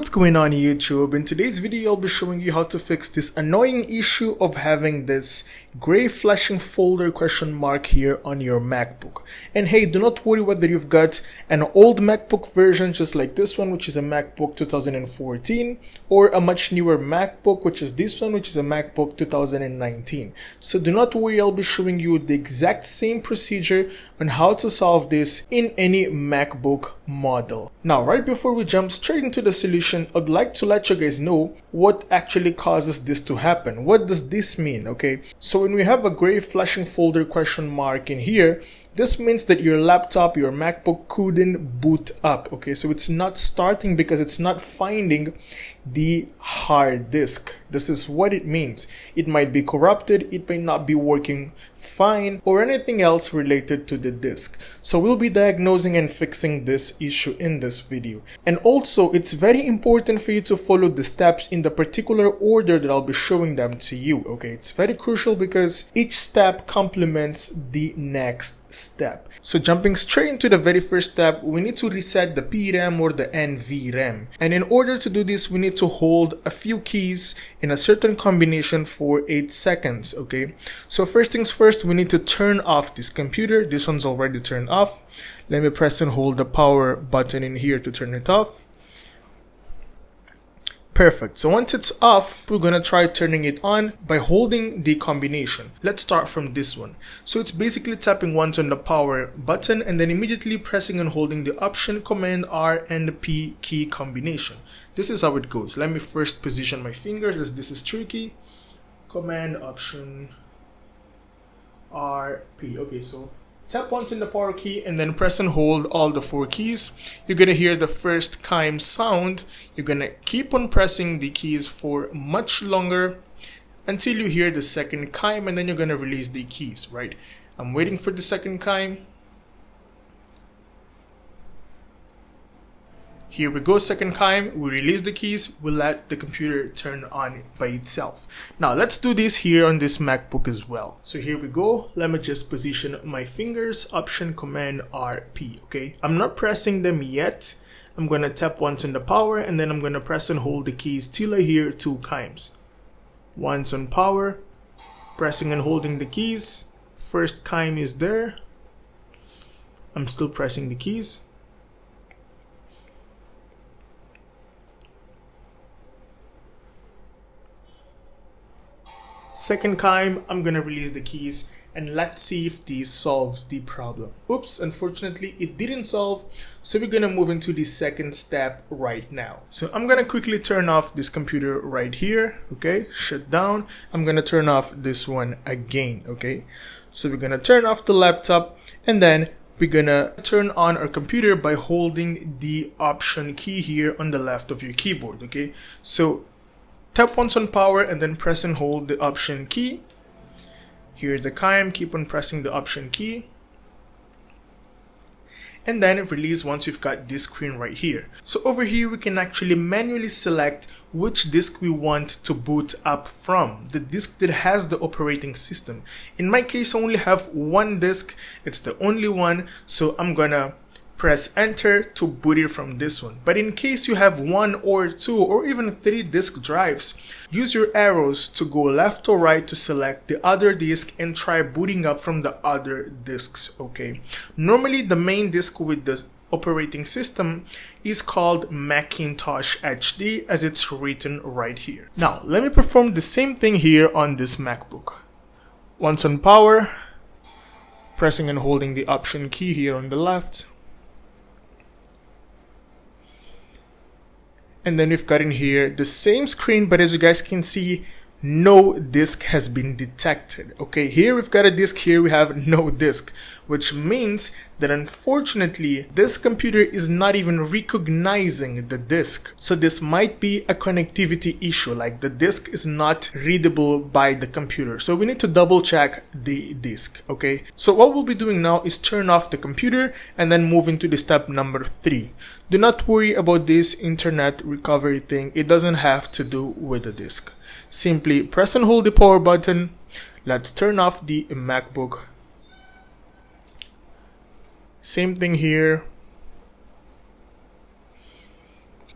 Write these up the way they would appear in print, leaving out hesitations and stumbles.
What's going on YouTube? In today's video I'll be showing you how to fix this annoying issue of having this gray flashing folder question mark here on your MacBook. And hey, do not worry whether you've got an old MacBook version just like this one, which is a MacBook 2014, or a much newer MacBook, which is this one, which is a MacBook 2019. So do not worry, I'll be showing you the exact same procedure on how to solve this in any MacBook model. Now, right before we jump straight into the solution, I'd like to let you guys know what actually causes this to happen. What does this mean? Okay, so when we have a gray flashing folder question mark in here, this means that your laptop, your MacBook couldn't boot up. Okay, so it's not starting because it's not finding the hard disk. This is what it means. It might be corrupted, it may not be working fine, or anything else related to the disk. So we'll be diagnosing and fixing this issue in this video. And also, it's very important for you to follow the steps in the particular order that I'll be showing them to you. Okay, it's very crucial because each step complements the next step. So jumping straight into the very first step, we need to reset the PRAM or the NVRAM. And in order to do this, we need to hold a few keys in a certain combination for 8 seconds. Okay, so first things first, we need to turn off this computer. This one's already turned off. Let me press and hold the power button in here to turn it off. Perfect. So once it's off, we're gonna try turning it on by holding the combination. Let's start from this one. So it's basically tapping once on the power button and then immediately pressing and holding the Option, Command R and the P key combination. This is how it goes. Let me first position my fingers as this is tricky. Command, Option, R, P. Okay, so tap once in the power key and then press and hold all the 4 keys. You're gonna hear the first chime sound. You're gonna keep on pressing the keys for much longer until you hear the second chime, and then you're gonna release the keys, right? I'm waiting for the second chime. Here we go, second chime, we release the keys, we let the computer turn on by itself. Now let's do this here on this MacBook as well. So here we go, let me just position my fingers, Option, Command, R, P, okay? I'm not pressing them yet. I'm gonna tap once on the power and then I'm gonna press and hold the keys till I hear 2 chimes. Once on power, pressing and holding the keys. First chime is there. I'm still pressing the keys. Second chime, I'm gonna release the keys and let's see if this solves the problem. Oops, unfortunately it didn't solve, so we're gonna move into the second step right now. So I'm gonna quickly turn off this computer right here, okay, shut down. I'm gonna turn off this one again, okay. So we're gonna turn off the laptop and then we're gonna turn on our computer by holding the Option key here on the left of your keyboard, okay. So tap once on power and then press and hold the Option key. Hear the chime, keep on pressing the Option key. And then release once you've got this screen right here. So over here we can actually manually select which disk we want to boot up from, the disk that has the operating system. In my case I only have one disk, it's the only one, so I'm gonna press enter to boot it from this one. But in case you have 1 or 2 or even 3 disk drives, use your arrows to go left or right to select the other disk and try booting up from the other disks, okay? Normally the main disk with the operating system is called Macintosh HD as it's written right here. Now let me perform the same thing here on this MacBook. Once on power, pressing and holding the Option key here on the left. And then we've got in here the same screen, but as you guys can see, no disk has been detected. Okay, here we've got a disk, here we have no disk, which means that unfortunately this computer is not even recognizing the disk. So this might be a connectivity issue, like the disk is not readable by the computer. So we need to double check the disk, okay? So what we'll be doing now is turn off the computer and then move into the step number 3. Do not worry about this internet recovery thing, it doesn't have to do with the disk. Simply press and hold the power button. Let's turn off the MacBook. Same thing here.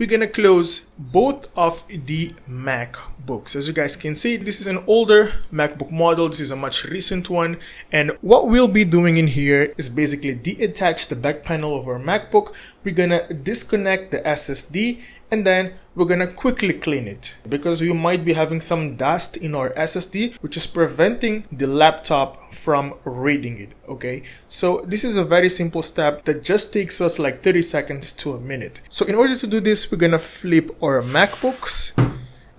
we're gonna close both of the MacBooks. As you guys can see, this is an older MacBook model. This is a much recent one. And what we'll be doing in here is basically detach the back panel of our MacBook. We're gonna disconnect the SSD, and then we're gonna quickly clean it because we might be having some dust in our SSD, which is preventing the laptop from reading it. Okay, so this is a very simple step that just takes us like 30 seconds to a minute. So in order to do this, we're gonna flip our MacBooks.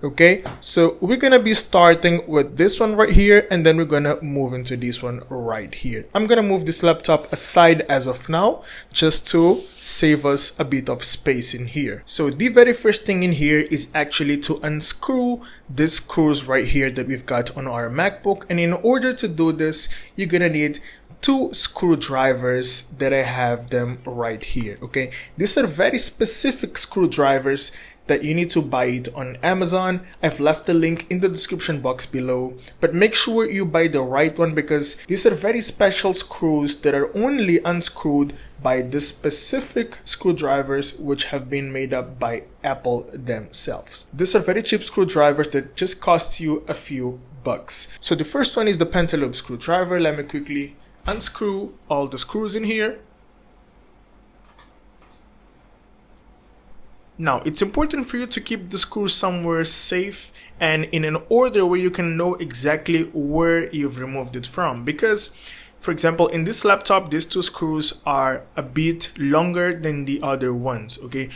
Okay, so we're gonna be starting with this one right here, and then we're gonna move into this one right here. I'm gonna move this laptop aside as of now, just to save us a bit of space in here. So the very first thing in here is actually to unscrew these screws right here that we've got on our MacBook. And in order to do this, you're gonna need 2 screwdrivers that I have them right here. Okay, these are very specific screwdrivers that you need to buy it on Amazon. I've left the link in the description box below, but make sure you buy the right one because these are very special screws that are only unscrewed by the specific screwdrivers which have been made up by Apple themselves. These are very cheap screwdrivers that just cost you a few bucks. So the first one is the pentalobe screwdriver. Let me quickly unscrew all the screws in here. Now, it's important for you to keep the screws somewhere safe and in an order where you can know exactly where you've removed it from. Because, for example, in this laptop, these 2 screws are a bit longer than the other ones, okay?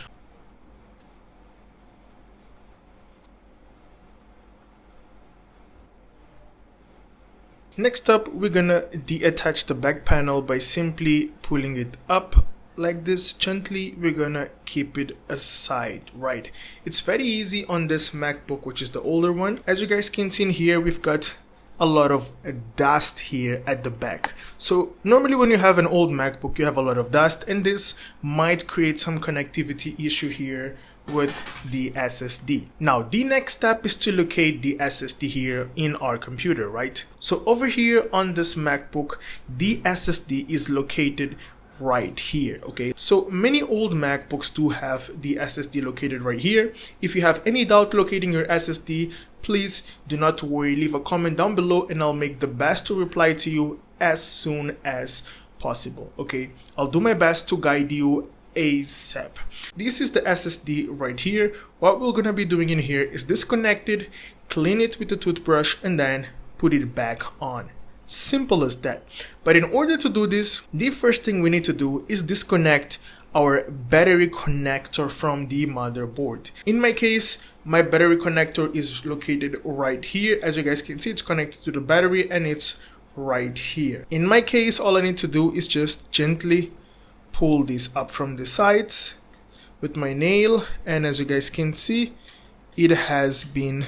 Next up, we're gonna detach the back panel by simply pulling it up like this gently. We're gonna keep it aside, right? It's very easy on this MacBook, which is the older one. As you guys can see in here, we've got a lot of dust here at the back. So normally when you have an old MacBook, you have a lot of dust, and this might create some connectivity issue here with the SSD. Now, the next step is to locate the SSD here in our computer, right? So over here on this MacBook, the SSD is located right here. Okay, so many old MacBooks do have the SSD located right here. If you have any doubt locating your SSD, please do not worry, leave a comment down below and I'll make the best to reply to you as soon as possible. Okay, I'll do my best to guide you ASAP. This is the SSD right here. What we're gonna be doing in here is disconnect it, clean it with a toothbrush, and then put it back on. Simple as that. But in order to do this, the first thing we need to do is disconnect our battery connector from the motherboard. In my case, my battery connector is located right here. As you guys can see, it's connected to the battery and it's right here. In my case, all I need to do is just gently pull this up from the sides with my nail, and as you guys can see, it has been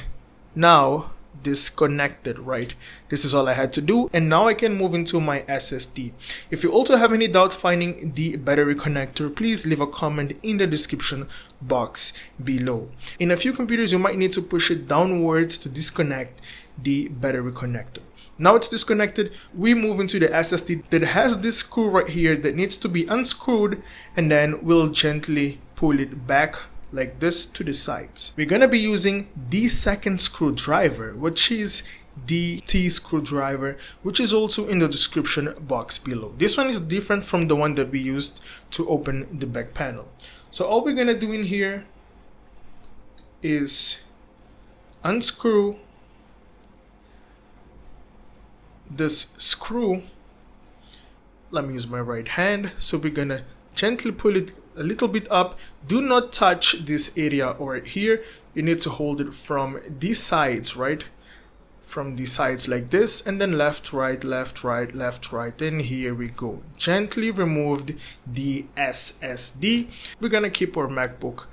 now disconnected, right? This is all I had to do, and now I can move into my SSD. If you also have any doubt finding the battery connector, please leave a comment in the description box below. In a few computers, you might need to push it downwards to disconnect the battery connector. Now it's disconnected, we move into the SSD that has this screw right here that needs to be unscrewed, and then we'll gently pull it back like this to the sides. We're gonna be using the second screwdriver, which is the T screwdriver, which is also in the description box below. This one is different from the one that we used to open the back panel. So all we're gonna do in here is unscrew this screw. Let me use my right hand. So we're gonna gently pull it a little bit up. Do not touch this area right here. You need to hold it from these sides, right? From the sides like this, and then left, right, left, right, left, right, and here we go. Gently removed the SSD. We're gonna keep our MacBook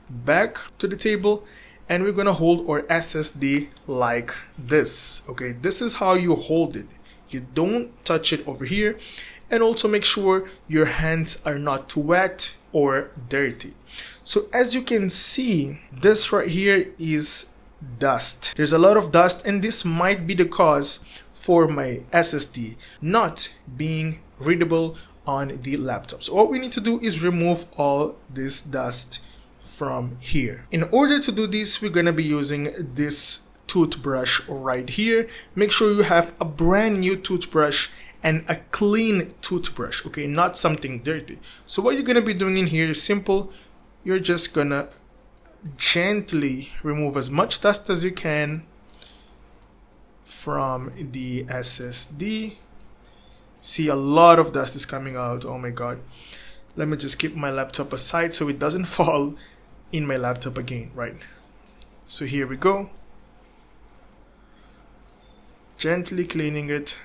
back to the table, and we're gonna hold our SSD like this. Okay, this is how you hold it. You don't touch it over here, and also make sure your hands are not too wet or dirty. So as you can see, this right here is dust. There's a lot of dust, and this might be the cause for my SSD not being readable on the laptop. So what we need to do is remove all this dust from here. In order to do this, we're gonna be using this toothbrush right here. Make sure you have a brand new toothbrush and a clean toothbrush, okay, not something dirty. So what you're gonna be doing in here is simple. You're just gonna gently remove as much dust as you can from the SSD. See, a lot of dust is coming out. Oh my god. Let me just keep my laptop aside so it doesn't fall in my laptop again, right? So here we go. Gently cleaning it.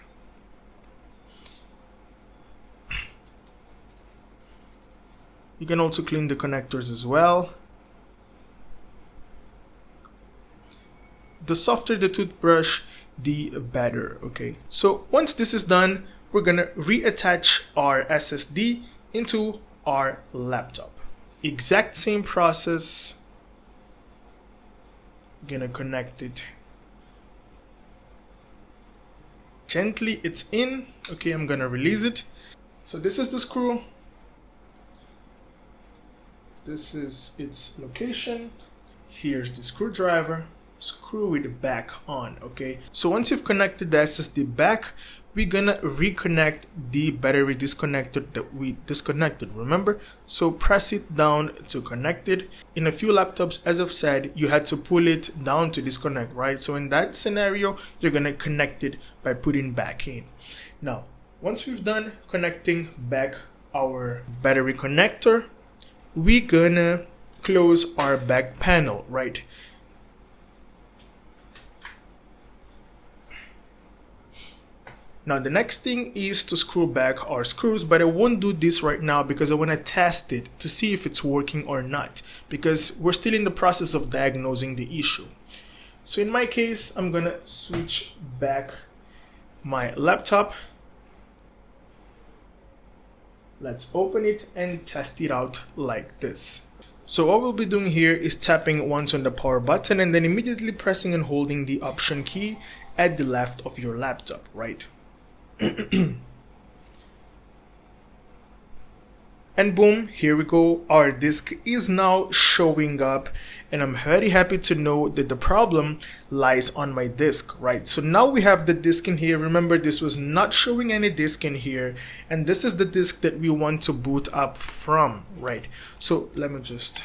You can also clean the connectors as well. The softer the toothbrush, the better, okay? So once this is done, we're gonna reattach our SSD into our laptop. Exact same process. We're gonna connect it. Gently, it's in. Okay, I'm gonna release it. So this is the screw. This is its location. Here's the screwdriver. Screw it back on, okay? So once you've connected the SSD back, we're gonna reconnect the battery disconnector that we disconnected, remember? So press it down to connect it. In a few laptops, as I've said, you had to pull it down to disconnect, right? So in that scenario, you're gonna connect it by putting back in. Now, once we've done connecting back our battery connector, we're gonna close our back panel, right? Now the next thing is to screw back our screws, but I won't do this right now because I want to test it to see if it's working or not, because we're still in the process of diagnosing the issue. So in my case, I'm gonna switch back my laptop. Let's open it and test it out like this. So what we'll be doing here is tapping once on the power button and then immediately pressing and holding the option key at the left of your laptop, right? And boom, here we go. Our disk is now showing up, and I'm very happy to know that the problem lies on my disk, right? So now we have the disk in here. Remember, this was not showing any disk in here, and this is the disk that we want to boot up from, right? So let me just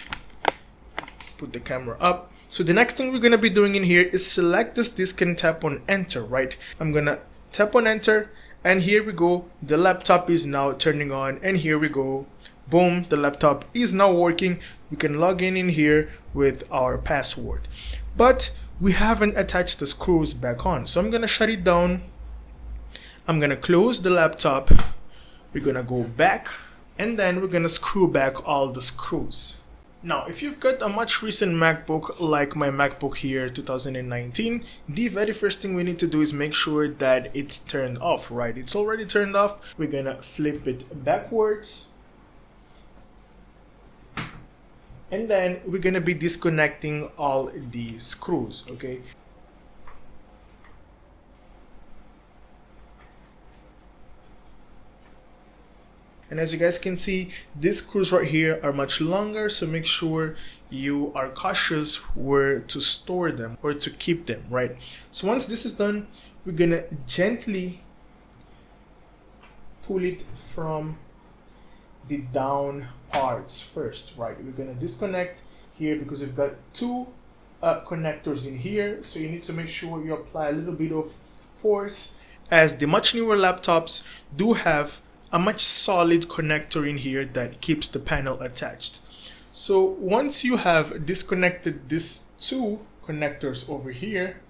put the camera up. So the next thing we're gonna be doing in here is select this disk and tap on enter, right? I'm gonna tap on enter, and here we go. The laptop is now turning on, and here we go. Boom, the laptop is now working. We can log in here with our password, but we haven't attached the screws back on. So I'm gonna shut it down. I'm gonna close the laptop. We're gonna go back, and then we're gonna screw back all the screws. Now, if you've got a much recent MacBook like my MacBook here 2019, the very first thing we need to do is make sure that it's turned off, right? It's already turned off. We're gonna flip it backwards. And then we're gonna be disconnecting all the screws, okay? And as you guys can see, these screws right here are much longer, so make sure you are cautious where to store them or to keep them, right? So once this is done, we're gonna gently pull it from the down parts first, right? We're gonna disconnect here because we've got two connectors in here, so you need to make sure you apply a little bit of force, as the much newer laptops do have a much solid connector in here that keeps the panel attached. So once you have disconnected these two connectors over here,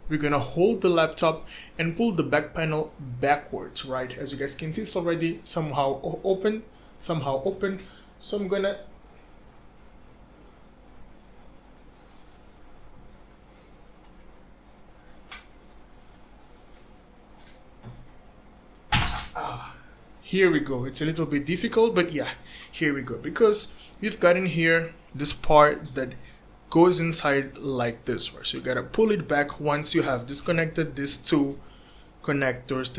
we're gonna hold the laptop and pull the back panel backwards, right? As you guys can see, it's already somehow open. So I'm gonna here we go. It's a little bit difficult, but yeah, here we go, because we've got in here this part that goes inside like this, right? So you gotta pull it back once you have disconnected these two connectors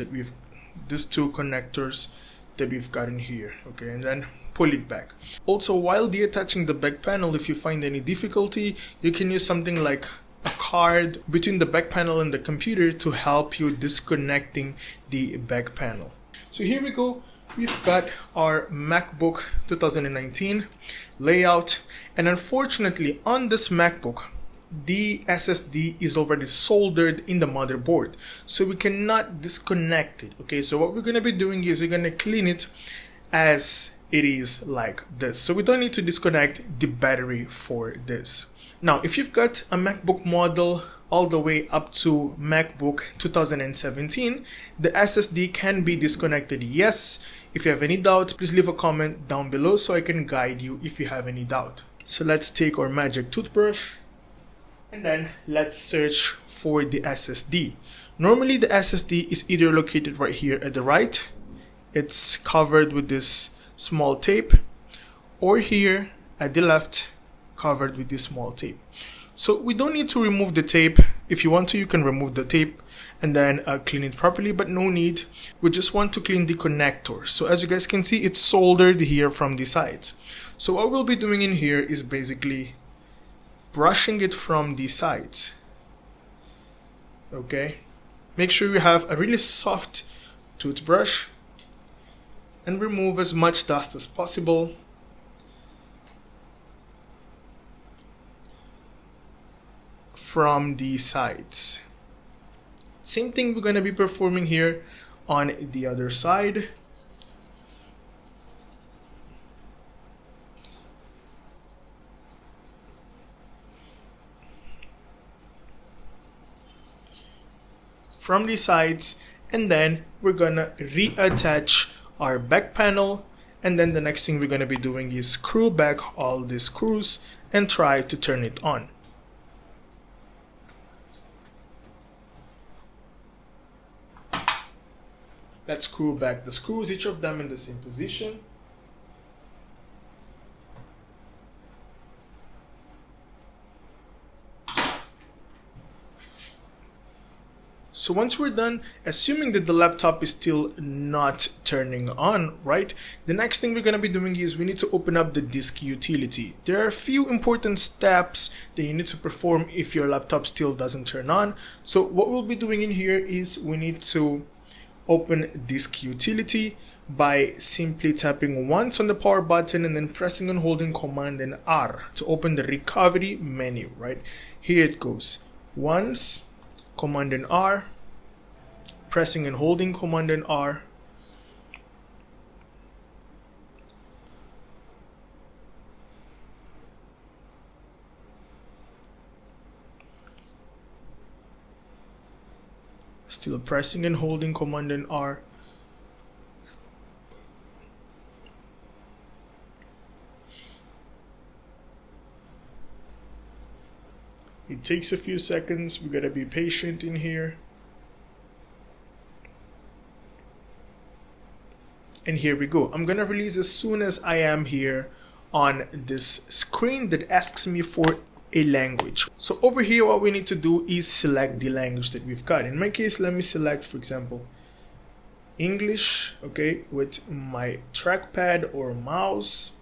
that we've got in here, okay? And then pull it back. Also, while detaching the back panel, if you find any difficulty, you can use something like a card between the back panel and the computer to help you disconnecting the back panel. So here we go. We've got our MacBook 2019 layout, and unfortunately on this MacBook the SSD is already soldered in the motherboard, so we cannot disconnect it. Okay, so what we're going to be doing is we're going to clean it as it is like this, so we don't need to disconnect the battery for this. Now if you've got a MacBook model all the way up to MacBook 2017, the SSD can be disconnected, yes. If you have any doubt, please leave a comment down below so I can guide you if you have any doubt. So let's take our magic toothbrush and then let's search for the SSD. Normally the SSD is either located right here at the right, it's covered with this small tape, or here at the left, covered with this small tape. So we don't need to remove the tape. If you want to, you can remove the tape and then clean it properly, but no need. We just want to clean the connector. So as you guys can see, it's soldered here from the sides. So what we'll be doing in here is basically brushing it from the sides. Okay, make sure you have a really soft toothbrush and remove as much dust as possible. From the sides. Same thing we're going to be performing here on the other side. From the sides, and then we're gonna reattach our back panel, and then the next thing we're gonna be doing is screw back all the screws and try to turn it on. Let's screw back the screws, each of them in the same position. So once we're done, assuming that the laptop is still not turning on, right? The next thing we're going to be doing is we need to open up the disk utility. There are a few important steps that you need to perform if your laptop still doesn't turn on. So what we'll be doing in here is we need to open disk utility by simply tapping once on the power button and then pressing and holding Command and R to open the recovery menu, right? Here it goes. Once, Command and R, pressing and holding Command and R. Still pressing and holding Command and R. It takes a few seconds. We gotta be patient in here. And here we go. I'm gonna release as soon as I am here on this screen that asks me for a language. So over here, what we need to do is select the language that we've got. In my case, let me select, for example, English, okay, with my trackpad or mouse.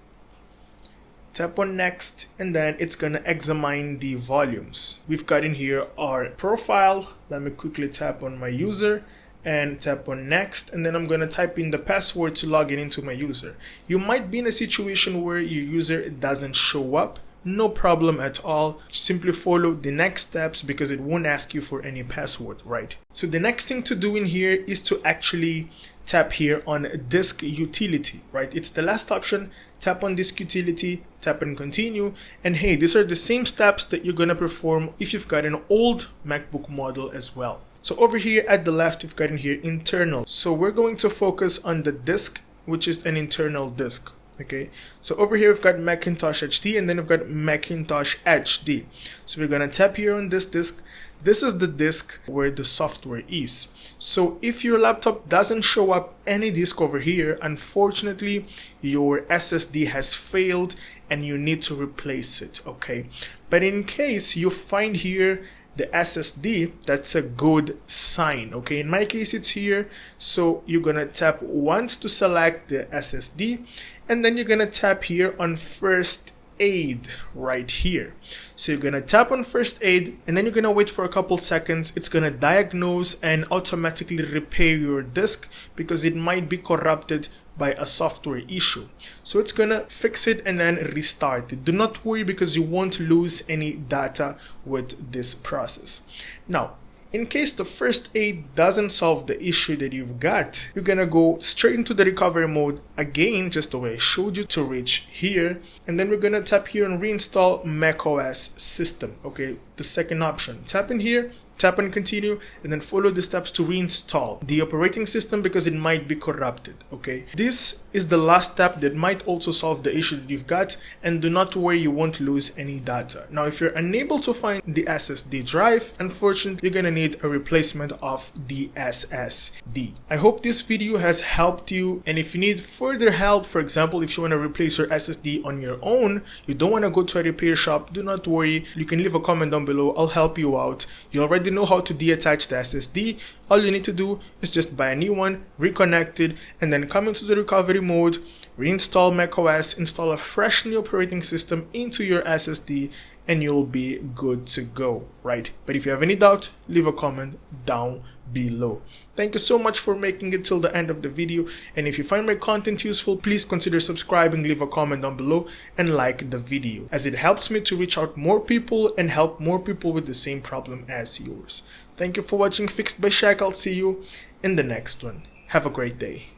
Tap on next, and then it's gonna examine the volumes. We've got in here our profile. Let me quickly tap on my user and tap on next, and then I'm gonna type in the password to log in into my user. You might be in a situation where your user doesn't show up. No problem at all. Simply follow the next steps because it won't ask you for any password, right? So the next thing to do in here is to actually tap here on disk utility, right? It's the last option. Tap on disk utility, tap and continue, and hey, these are the same steps that you're gonna perform if you've got an old MacBook model as well. So over here at the left, you've got in here internal. So we're going to focus on the disk, which is an internal disk. Okay, so over here we've got Macintosh HD, and then we've got Macintosh HD. So we're gonna tap here on this disk. This is the disk where the software is. So if your laptop doesn't show up any disk over here, unfortunately your SSD has failed and you need to replace it. Okay, but in case you find here the SSD, that's a good sign. Okay, in my case it's here, so you're gonna tap once to select the SSD, and then you're gonna tap here on first aid right here. So you're gonna tap on first aid, and then you're gonna wait for a couple seconds. It's gonna diagnose and automatically repair your disk because it might be corrupted by a software issue. So it's gonna fix it and then restart it. Do not worry because you won't lose any data with this process. Now, in case the first aid doesn't solve the issue that you've got, you're gonna go straight into the recovery mode again, just the way I showed you, to reach here, and then we're gonna tap here and reinstall macOS system. Okay, the second option. Tap in here, tap on continue, and then follow the steps to reinstall the operating system because it might be corrupted. Okay, this is the last step that might also solve the issue that you've got, and do not worry, you won't lose any data. Now, if you're unable to find the SSD drive, unfortunately, you're gonna need a replacement of the SSD. I hope this video has helped you, and if you need further help, for example, if you want to replace your SSD on your own, you don't want to go to a repair shop, do not worry, you can leave a comment down below, I'll help you out. You already know how to deattach the SSD. All you need to do is just buy a new one, reconnect it, and then come into the recovery mode, reinstall macOS, install a fresh new operating system into your SSD, and you'll be good to go, right? But if you have any doubt, leave a comment down below. Thank you so much for making it till the end of the video, and if you find my content useful, please consider subscribing, leave a comment down below, and like the video, as it helps me to reach out more people and help more people with the same problem as yours. Thank you for watching Fixed by Shaq. I'll see you in the next one. Have a great day.